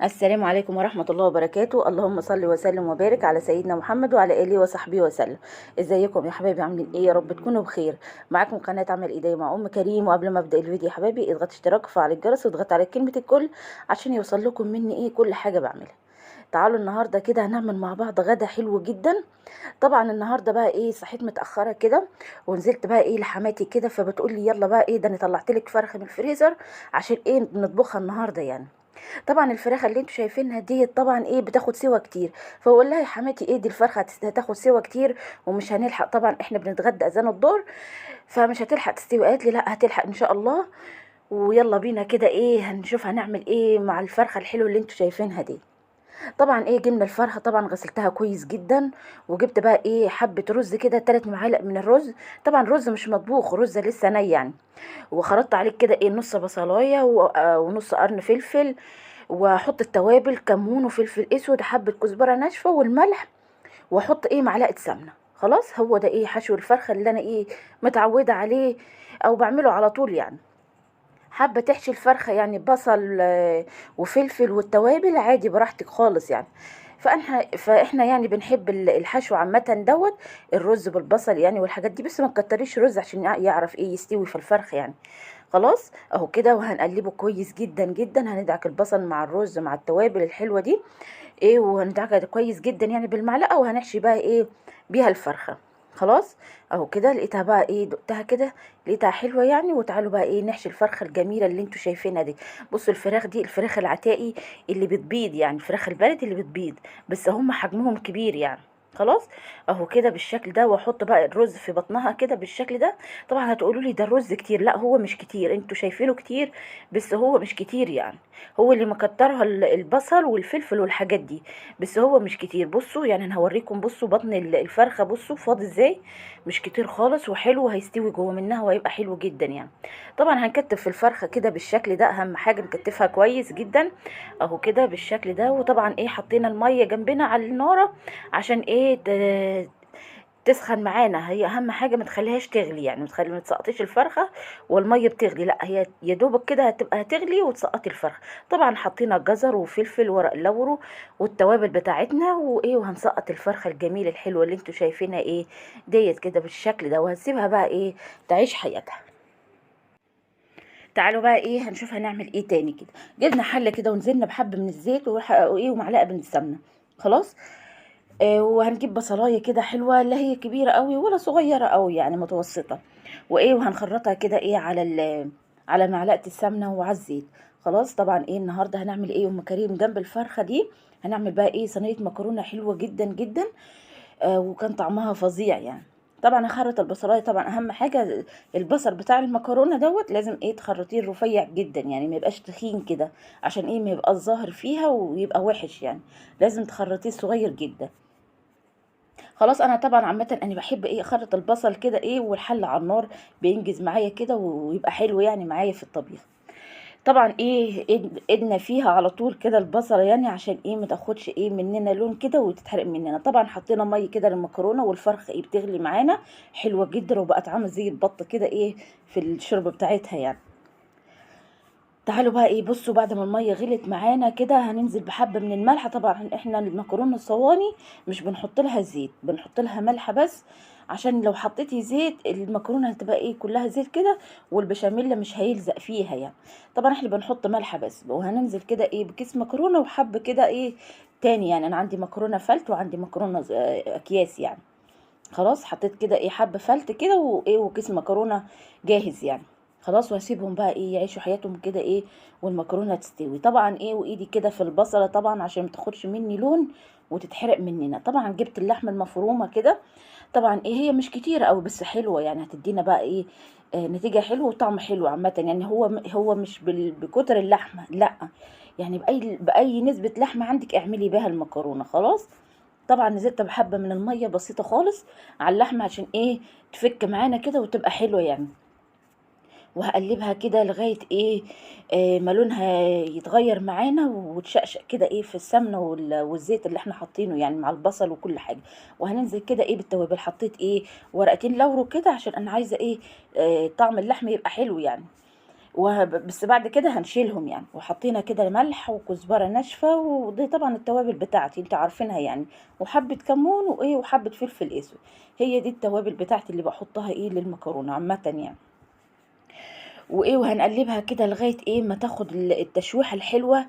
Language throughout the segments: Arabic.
السلام عليكم ورحمة الله وبركاته. اللهم صل وسلم وبارك على سيدنا محمد وعلى آله وصحبه وسلم. ازيكم يا حبايبي؟ عاملين ايه؟ يا رب تكونوا بخير. معاكم قناة عمل ايديا مع ام كريم. وقبل ما ابدا الفيديو يا حبايبي اضغط اشتراك وفعل الجرس واضغط على كلمة الكل عشان يوصل لكم مني ايه كل حاجة بعملها. تعالوا النهارده كده هنعمل مع بعض غدا حلو جدا. طبعا النهارده بقى ايه صحيت متاخره كده ونزلت بقى ايه لحماتي كده، فبتقول لي يلا بقى ايه ده انا طلعت لك فرخه من الفريزر عشان ايه نطبخها النهارده يعني. طبعا الفراخ اللي انتوا شايفينها دي طبعا ايه بتاخد سوا كتير، فاقول لها يا حماتي ايه دي الفرخه هتاخد سوا كتير ومش هنلحق، طبعا احنا بنتغدى اذان الظهر فمش هتلحق تستوي. قالت لي لا هتلحق ان شاء الله. ويلا بينا كده ايه هنشوف هنعمل ايه مع الفرخه الحلوه اللي انتوا شايفينها دي. طبعا ايه جبنا الفرخه، طبعا غسلتها كويس جدا وجبت بقى ايه حبه رز كده 3 معالق من الرز. طبعا رز مش مطبوخ، رز لسه ني يعني. وخرطت عليك كده ايه نص بصلايه ونص قرن فلفل، واحط التوابل كمون وفلفل اسود حبه كزبره ناشفه والملح، واحط ايه معلقه سمنه. خلاص هو ده ايه حشو الفرخه اللي انا ايه متعوده عليه او بعمله على طول يعني. حابه تحشي الفرخه يعني بصل وفلفل والتوابل عادي براحتك خالص يعني. فاحنا يعني بنحب الحشو عامه دوت الرز بالبصل يعني والحاجات دي، بس ما تكتريش رز عشان يعرف ايه يستوي في الفرخ يعني. خلاص اهو كده وهنقلبه كويس جدا جدا، هندعك البصل مع الرز مع التوابل الحلوه دي ايه، وهندعكها كويس جدا يعني بالمعلقه، وهنحشي بقى ايه بيها الفرخه. خلاص اهو كده لقيتها بقى ايه دقتها كده لقيتها حلوه يعني. وتعالوا بقى ايه نحشي الفرخه الجميله اللي انتوا شايفينها دي. بصوا الفراخ دي الفراخ العتائي اللي بتبيض يعني، الفراخ البلد اللي بتبيض، بس هم حجمهم كبير يعني. خلاص اهو كده بالشكل ده، واحط بقى الرز في بطنها كده بالشكل ده. طبعا هتقولوا لي ده الرز كتير، لا هو مش كتير، انتوا شايفينه كتير بس هو مش كتير يعني. هو اللي مكترها البصل والفلفل والحاجات دي، بس هو مش كتير. بصوا يعني انا هوريكم، بصوا بطن الفرخه بصوا فاضي ازاي، مش كتير خالص وحلو، هيستوي جوه منها وهيبقى حلو جدا يعني. طبعا هنكتف في الفرخه كده بالشكل ده، اهم حاجه نكتفها كويس جدا اهو كده بالشكل ده. وطبعا ايه حطينا الميه جنبنا على النار عشان ايه تسخن معانا. هي اهم حاجه ما تخليهاش تغلي يعني، ما تسقطيش الفرخه والميه بتغلي، لا هي يا دوبك كده هتبقى هتغلي وتسقطي الفرخه. طبعا حطينا جزر وفلفل ورق لورو والتوابل بتاعتنا وايه، وهنسقط الفرخه الجميله الحلوه اللي انتوا شايفينها ايه ديت كده بالشكل ده، وهنسيبها بقى ايه تعيش حياتها. تعالوا بقى ايه هنشوف هنعمل ايه تاني كده. جبنا حله كده ونزلنا بحبه من الزيت وايه ومعلقه من السمنه. خلاص وهنجيب بصلايه كده حلوه، لا هي كبيره قوي ولا صغيره قوي يعني متوسطه، وايه وهنخرطها كده ايه على معلقه السمنه وعلى الزيت. خلاص طبعا ايه النهارده هنعمل ايه ام كريم جنب الفرخه دي، هنعمل بقى ايه صينيه مكرونه حلوه جدا جدا. وكان طعمها فظيع يعني. طبعا هخرط البصلايه، طبعا اهم حاجه البصل بتاع المكرونه دوت لازم ايه تخرطيه رفيع جدا يعني ما يبقاش تخين كده، عشان ايه ما يبقى الظاهر فيها ويبقى وحش يعني، لازم تخرطيه صغير جدا. خلاص انا طبعا عامه انا بحب ايه اخلط البصل كده ايه والحل على النار بينجز معايا كده ويبقى حلو يعني معايا في الطبيخ. طبعا ايه ايدنا فيها على طول كده البصله يعني عشان ايه ما تاخدش ايه مننا لون كده وتتحرق مننا. طبعا حطينا ميه كده للمكرونه والفرخه ايه بتغلي معانا حلوه جدا وبقت عامله زي البط كده ايه في الشوربه بتاعتها يعني. تعالوا بقى ايه بصوا بعد ما الميه غلت معانا كده هننزل بحبه من الملح. طبعا احنا المكرونه الصواني مش بنحط لها زيت، بنحط لها ملح بس، عشان لو حطيتي زيت المكرونه هتبقى ايه كلها زيت كده والبشاميل مش هيلزق فيها يعني. طبعا احنا بنحط ملح بس، وهننزل كده ايه بكيس مكرونه وحب كده ايه تاني يعني. انا عندي مكرونه فلت وعندي مكرونه اكياس يعني. خلاص حطيت كده ايه حبه فلت كده وايه وكيس مكرونه جاهز يعني. خلاص وهسيبهم بقى ايه يعيشوا حياتهم كده ايه والمكرونه تستوي. طبعا ايه وايدي كده في البصله طبعا عشان ما تاخدش مني لون وتتحرق مننا. طبعا جبت اللحمه المفرومه كده، طبعا ايه هي مش كتيره قوي بس حلوه يعني هتدينا بقى ايه نتيجه حلوه وطعم حلو عامه يعني. هو مش بكتر اللحمه لا، يعني باي نسبه لحمه عندك اعملي بها المكرونه. خلاص طبعا نزلت بحبه من الميه بسيطه خالص على اللحمه عشان ايه تفك معانا كده وتبقى حلوه يعني. وهقلبها كده لغايه ايه ما لونها يتغير معانا وتشقشق كده ايه في السمنه والزيت اللي احنا حاطينه يعني مع البصل وكل حاجه. وهننزل كده ايه بالتوابل، حطيت ايه ورقتين لورو كده عشان انا عايزه ايه طعم اللحم يبقى حلو يعني. بس بعد كده هنشيلهم يعني، وحطينا كده ملح وكزبره ناشفه، ودي طبعا التوابل بتاعتي انت عارفينها يعني، وحبه كمون وايه وحبه فلفل اسود. هي دي التوابل بتاعتي اللي بحطها ايه للمكرونه عامه يعني. وايه وهنقلبها كده لغايه ايه ما تاخد التشويحه الحلوه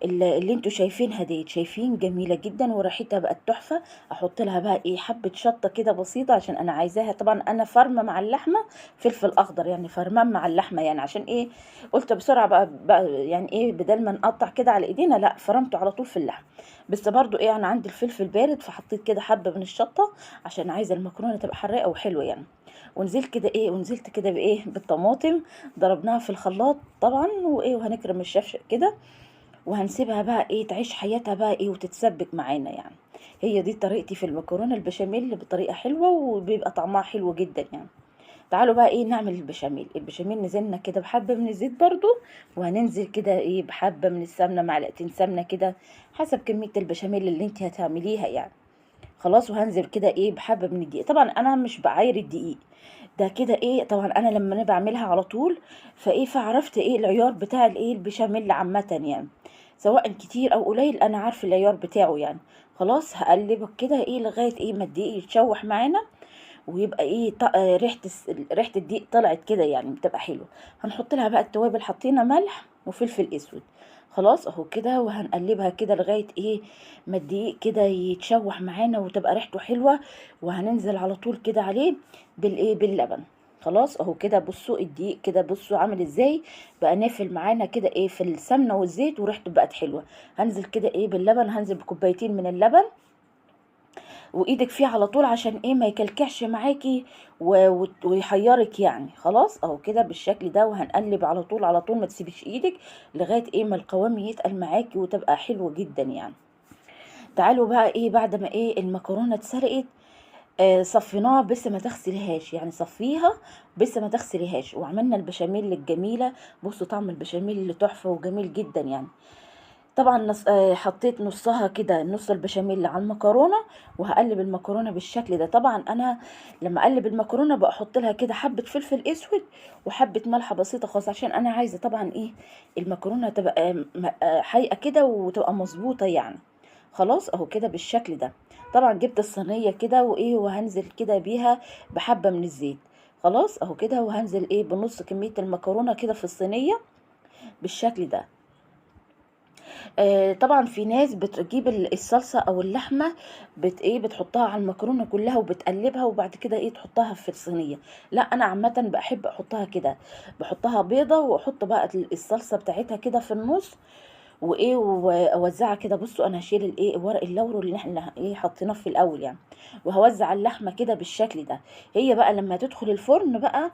اللي انتوا شايفينها ديت. شايفين جميله جدا وريحتها بقت تحفه. احط لها بقى ايه حبه شطه كده بسيطه عشان انا عايزاها، طبعا انا فرمه مع اللحمه فلفل اخضر يعني، فرمان مع اللحمه يعني، عشان ايه قلت بسرعه بقى يعني ايه بدل ما نقطع كده على ايدينا، لا فرمته على طول في اللحم. بس برضو ايه انا عندي الفلفل بارد فحطيت كده حبه من الشطه عشان عايزه المكرونه تبقى حراقه وحلوه يعني. ونزلت كده بايه بالطماطم، ضربناها في الخلاط طبعا، وايه وهنكرم الشفشق كده، وهنسيبها بقى ايه تعيش حياتها بقى ايه وتتسبك معانا يعني. هي دي طريقتي في المكرونه البشاميل بطريقه حلوه وبيبقى طعمها حلو جدا يعني. تعالوا بقى ايه نعمل البشاميل نزلنا كده بحبه من الزيت برضو، وهننزل كده ايه بحبه من السمنه، معلقتين سمنه كده حسب كميه البشاميل اللي انت هتعمليها يعني. خلاص وهنزل كده ايه بحبه من الدقيق، طبعا انا مش بعاير الدقيق ده كده ايه، طبعا انا لما انا بعملها على طول فايه فعرفت ايه العيار بتاع الايه البشاميل عامه يعني، سواء كتير او قليل انا عارفه العيار بتاعه يعني. خلاص هقلبك كده ايه لغايه ايه ما الدقيق يتشوح معانا، ويبقى ايه ريحه الدقيق طلعت كده يعني بتبقى حلوه. هنحط لها بقى التوابل، حطينا ملح وفلفل اسود. خلاص اهو كده، وهنقلبها كده لغايه ايه ما الدقيق كده يتشوح معانا وتبقى ريحته حلوه. وهننزل على طول كده عليه بالايه باللبن. خلاص اهو كده بصوا الدقيق كده بصوا عامل ازاي بقى نافل معانا كده ايه في السمنه والزيت وريحته بقت حلوه. هنزل كده ايه باللبن، هنزل بكوبايتين من اللبن، وايدك فيه على طول عشان ايه ما يكلكعش معاكي ويحيرك يعني. خلاص اهو كده بالشكل ده، وهنقلب على طول على طول ما تسيبيش ايدك لغايه ايه ما القوام يتقل معاكي وتبقى حلوه جدا يعني. تعالوا بقى ايه بعد ما ايه المكرونه اتسلقت، صفيناها بس ما تغسليهاش يعني، صفيها بس ما تغسليهاش، وعملنا البشاميل الجميله. بصوا طعم البشاميل اللي تحفه وجميل جدا يعني. طبعا حطيت نصها كده نص البشاميل على المكرونه، وهقلب المكرونه بالشكل ده. طبعا انا لما اقلب المكرونه بقى احط لها كده حبه فلفل اسود وحبه ملح بسيطه خالص، عشان انا عايزه طبعا ايه المكرونه تبقى حقيقه كده وتبقى مظبوطه يعني. خلاص اهو كده بالشكل ده. طبعا جبت الصينيه كده وايه وهنزل كده بيها بحبه من الزيت. خلاص اهو كده، وهنزل ايه بنص كميه المكرونه كده في الصينيه بالشكل ده. طبعا في ناس بتجيب الصلصة او اللحمة بتحطها على المكرونة كلها وبتقلبها وبعد كده ايه تحطها في الصينية. لا انا عامة بحب احطها كده، بحطها بيضة واحط بقى الصلصة بتاعتها كده في النص، وايه واوزعها كده. بصوا انا هشيل الايه ورق اللورو اللي احنا ايه حطيناه في الاول يعني، وهوزع اللحمة كده بالشكل ده. هي بقى لما تدخل الفرن بقى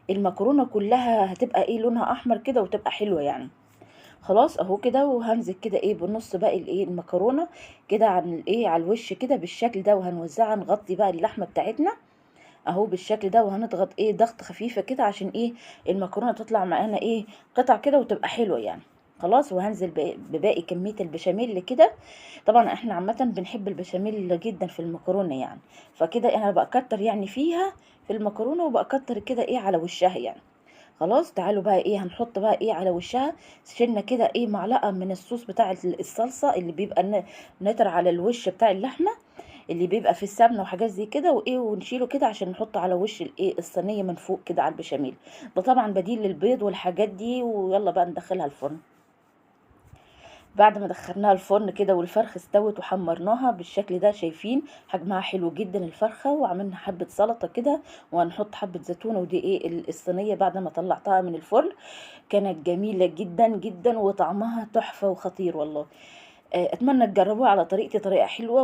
المكرونة كلها هتبقى ايه لونها احمر كده وتبقى حلوة يعني. خلاص اهو كده، وهنزل كده ايه بنص باقي الايه المكرونه كده على الايه على الوش كده بالشكل ده، وهنوزعها نغطي بقى اللحمه بتاعتنا اهو بالشكل ده، وهنضغط ايه ضغط خفيفه كده عشان ايه المكرونه تطلع معانا ايه قطع كده وتبقى حلوه يعني. خلاص وهنزل بباقي كميه البشاميل كده. طبعا احنا عامه بنحب البشاميل جدا في المكرونه يعني، فكده انا بكتر يعني فيها في المكرونه وبكتر كده ايه على وشها يعني. خلاص تعالوا بقى ايه هنحط بقى ايه على وشها. شلنا كده ايه معلقه من الصوص بتاع الصلصه اللي بيبقى نتر على الوش بتاع اللحمه، اللي بيبقى في السمنه وحاجات زي كده وايه، ونشيله كده عشان نحطه على وش الايه الصينيه من فوق كده على البشاميل. ده طبعا بديل للبيض والحاجات دي. ويلا بقى ندخلها الفرن. بعد ما دخلناها الفرن كده والفرخ استوت وحمرناها بالشكل ده، شايفين حجمها حلو جدا الفرخة، وعملنا حبة سلطة كده، وهنحط حبة زيتونة. ودي ايه الصينية بعد ما طلعتها من الفرن كانت جميلة جدا جدا وطعمها تحفة وخطير والله. اتمنى تجربوها على طريقتي، طريقة حلوة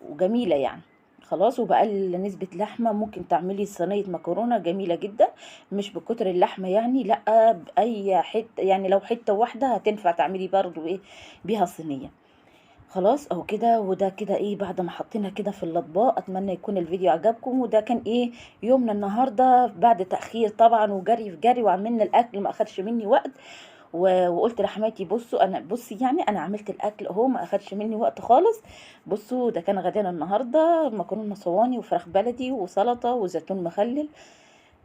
وجميلة يعني. خلاص وبقلل نسبة لحمة ممكن تعملي صينية مكرونة جميلة جدا، مش بكتر اللحمة يعني، لا بأي حتة يعني، لو حتة واحدة هتنفع تعملي برضو ايه بيها صينية. خلاص اهو كده، وده كده ايه بعد ما حطينا كده في الاطباق. اتمنى يكون الفيديو عجبكم. وده كان ايه يومنا النهارده بعد تاخير طبعا وجري في جري، وعملنا الاكل ما اخدش مني وقت. وقلت لحماتي بصوا انا بصي يعني انا عملت الاكل اهو ما اخدش مني وقت خالص. بصوا ده كان غدانا النهارده مكرونه صواني وفراخ بلدي وسلطه وزيتون مخلل.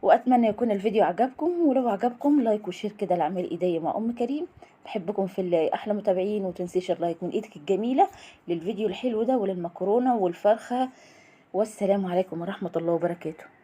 واتمنى يكون الفيديو عجبكم، ولو عجبكم لايك وشير كده لعمل ايديا مع ام كريم. بحبكم في الله احلى متابعين، وتنسيش اللايك من ايدك الجميله للفيديو الحلو ده وللمكرونه والفرخه. والسلام عليكم ورحمه الله وبركاته.